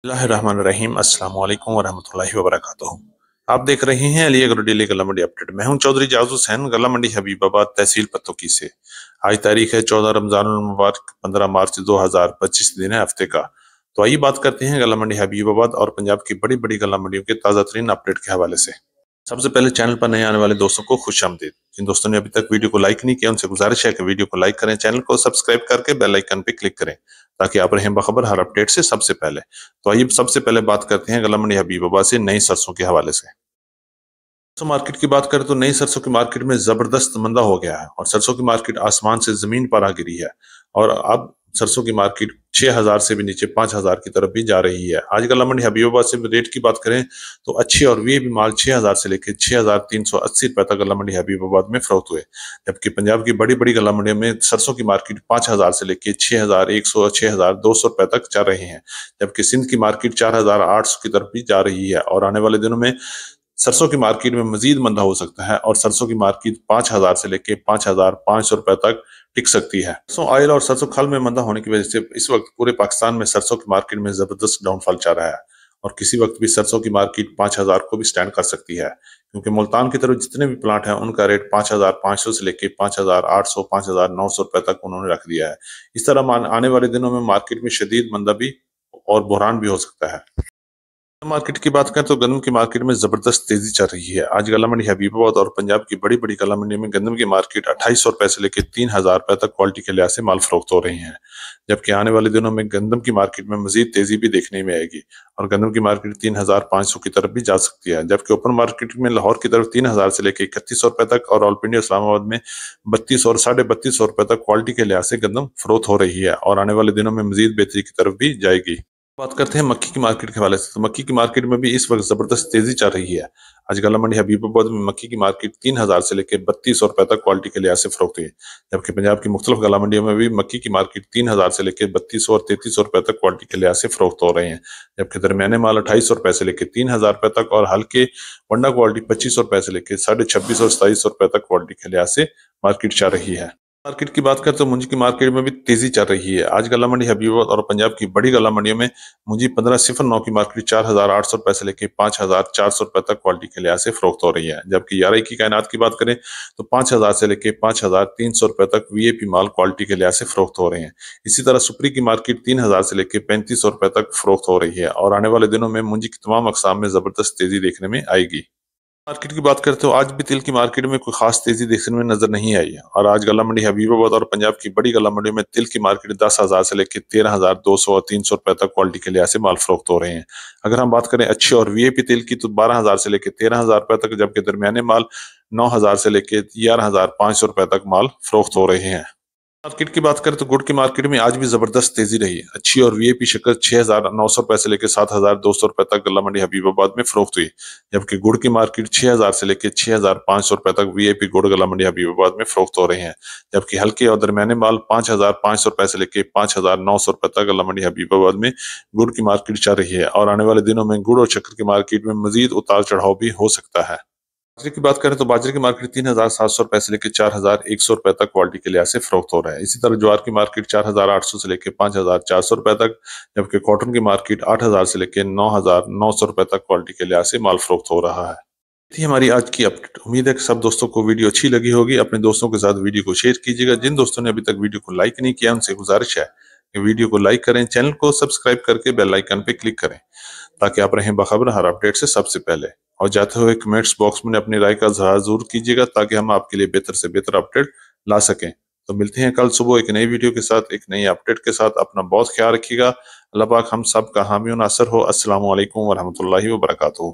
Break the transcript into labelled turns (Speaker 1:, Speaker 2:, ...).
Speaker 1: बिस्मिल्लाहिर्रहमानिर्रहीम। अस्सलाम वालेकुम वरहमतुल्लाहि वबरकातुहू। आप देख रहे हैं अली एग्रो डेली गल्ला मंडी अपडेट। मैं हूं चौधरी जाज़ हुसैन, गल्ला मंडी हबीबाबाद, तहसील पत्तोकी से। आज तारीख है 14 रमजानुल मुबारक 15 मार्च 2025, दिन है हफ्ते का। तो आइए बात करते हैं गल्ला मंडी हबीबाबाद और पंजाब की बड़ी बड़ी गल्ला मंडियों के ताज़ा तरीन अपडेट के हवाले से। सबसे पहले चैनल पर नए आने वाले दोस्तों को खुश आमदीद। जिन दोस्तों ने अभी तक वीडियो को लाइक नहीं किया उनसे गुजारिश है कि वीडियो को लाइक करें, चैनल को सब्सक्राइब करके बेल आइकन पे क्लिक करें ताकि आप रहें बखबर हर अपडेट से सबसे पहले। तो आइए सबसे पहले बात करते हैं गल्ला मंडी हबीबाबाद से नई सरसों के हवाले से। सरसों मार्केट की बात करें तो नई सरसों की मार्केट में जबरदस्त मंदा हो गया है और सरसों की मार्केट आसमान से जमीन पर आ गिरी है और अब सरसों की मार्केट 6000 से भी नीचे 5000 की तरफ भी जा रही है। आज गल्ला मंडी हबीबाबाद से रेट की बात करें तो अच्छे और वीआईपी माल 6000 से लेकर 6380 रुपए तक गल्ला मंडी हबीबाबाद में फरोख्त हुए, जबकि पंजाब की बड़ी बड़ी गल्ला मंडियों में सरसों की मार्केट 5000 से लेकर 6100 6200 रुपए तक जा रही है, जबकि सिंध की मार्केट 4800 की तरफ भी जा रही है। और आने वाले दिनों में सरसों की मार्केट में मजीद मंदा हो सकता है और सरसों की मार्केट 5000 से लेकर 5500 रुपए तक टिक सकती है। सरसों ऑयल और सरसों खल में मंदा होने की वजह से इस वक्त पूरे पाकिस्तान में सरसों की मार्केट में जबरदस्त डाउनफॉल चल रहा है और किसी वक्त भी सरसों की मार्केट 5000 को भी स्टैंड कर सकती है, क्योंकि मुल्तान की तरफ जितने भी प्लांट हैं उनका रेट 5500 से लेकर 5800 5900 रुपए तक उन्होंने रख दिया है। इस तरह आने वाले दिनों में मार्केट में शदीद मंदा भी और बुहरान भी हो सकता है। मार्केट की बात करें तो गंदम की मार्केट में जबरदस्त तेजी चल रही है। आज गल्ला मंडी हबीबाबाद और पंजाब की बड़ी बड़ी गल्ला मंडी में गंदम की मार्केट 2800 रुपए से लेकर 3000 रुपए तक क्वालिटी के लिहाज से माल फरोख्त हो रही है, जबकि आने वाले दिनों में गंदम की मार्केट में मजीद तेजी भी देखने में आएगी और गंदम की मार्केट 3500 की तरफ भी जा सकती है, जबकि ओपन मार्केट में लाहौर की तरफ 3000 से लेकर 3100 रुपए तक और रावलपिंडी इस्लामाबाद में 3200 और 3250 रुपए तक क्वालिटी के लिहाज से गंदम फरोख्त हो रही है और आने वाले दिनों में मजीद बेहतरी की तरफ भी जाएगी। बात करते हैं मक्की की मार्केट के हवाले से, तो मक्की की मार्केट में भी इस वक्त जबरदस्त तेजी चल रही है। आज गल्ला मंडी हबीबाबाद में मक्की की मार्केट 3000 से लेकर 3200 रुपए तक क्वालिटी के लिहाज से फरोख्त हुई, जबकि पंजाब की मुख्तलिफ गल्ला मंडियों में भी मक्की की मार्केट 3000 से लेकर 3200 और 3300 रुपए तक क्वालिटी के लिहाज से फरोख्त हो रहे हैं, जबकि दरमियाने माल 2800 रुपए से लेकर 3000 रुपए तक और हल्के वंडा क्वालिटी 2500 रुपए से लेकर 2650 और 2700 रुपए तक क्वालिटी के लिहाज से मार्केट चल रही है। मार्केट की बात करें तो मुंजी की मार्केट में भी तेजी चल रही है। आज गल्ला मंडी हबीबाबाद और पंजाब की बड़ी गल्ला मंडियों में मुंजी 1509 की मार्केट 4800 रुपए से लेकर 5400 रुपए तक क्वालिटी के लिहाज से फरोख्त हो रही है, जबकि 11 की कायनात की बात करें तो 5000 से लेकर 5300 रुपए तक वीआईपी माल क्वालिटी के लिहाज से फरोख्त हो रहे हैं। इसी तरह सुपरी की मार्केट 3000 से लेकर 3500 रुपए तक फरोख्त हो रही है और आने वाले दिनों में मुंजी की तमाम अकसाम में जबरदस्त तेजी देखने में आएगी। मार्केट की बात करते हो आज भी तिल की मार्केट में कोई खास तेजी देखने में नजर नहीं आई है और आज गल्ला मंडी हबीबाबाद और पंजाब की बड़ी गल्ला मंडी में तिल की मार्केट 10,000 से लेकर 13,200 और 300 रुपए तक क्वालिटी के लिहाज से माल फरोख्त हो रहे हैं। अगर हम बात करें अच्छे और वीआईपी तिल की तो 12,000 से लेकर 13,000 रुपए तक, जबकि दरमियाने माल 9,000 से लेकर 11,500 रुपए तक माल फरोख्त हो रहे हैं। मार्केट की बात करें तो गुड़ की मार्केट में आज भी जबरदस्त तेजी रही है। अच्छी और वीआईपी शक्कर 6,900 रुपए से लेकर 7,200 रुपए तक गल्ला मंडी हबीबाबाद में फरोख्त हुई, जबकि गुड़ की मार्केट 6,000 से लेकर 6,500 रुपए तक वीआईपी गुड़ गल्ला मंडी हबीबाबाद में फरोख्त हो रहे हैं, जबकि हल्के और दरमियाने माल 5,500 रुपए से लेकर 5,900 रुपए तक गल्ला मंडी हबीबाबाद में गुड़ की मार्केट चल रही है और आने वाले दिनों में गुड़ और शक्कर की मार्केट में मजीद उतार चढ़ाव भी हो सकता है। बाजरे की बात करें तो बाजरे की मार्केट 3,700 रुपए से लेकर 4,100 रुपए तक क्वालिटी के लिहाज से फरोख्त हो रहा है। इसी तरह ज्वार की मार्केट 4,800 से लेकर 5,400 रुपए तक, जबकि कॉटन की मार्केट 8,000 से लेकर 9,900 रुपए तक क्वालिटी के लिहाज से माल फरोख्त हो रहा है। थी हमारी आज की अपडेट। उम्मीद है कि सब दोस्तों को वीडियो अच्छी लगी होगी। अपने दोस्तों के साथ वीडियो को शेयर कीजिएगा। जिन दोस्तों ने अभी तक वीडियो को लाइक नहीं किया उनसे गुजारिश है कि वीडियो को लाइक करें, चैनल को सब्सक्राइब करके बेल आइकन पे क्लिक करें ताकि आप रहें बखबर हर अपडेट से सबसे पहले। और जाते हुए कमेंट्स बॉक्स में अपनी राय का इजहार जरूर कीजिएगा ताकि हम आपके लिए बेहतर से बेहतर अपडेट ला सकें। तो मिलते हैं कल सुबह एक नई वीडियो के साथ, एक नई अपडेट के साथ। अपना बहुत ख्याल रखिएगा। अल्लाह पाक हम सब का हामी और नासर हो। अस्सलामु अलैकुम वरहमतुल्लाहि वबरकातुहू।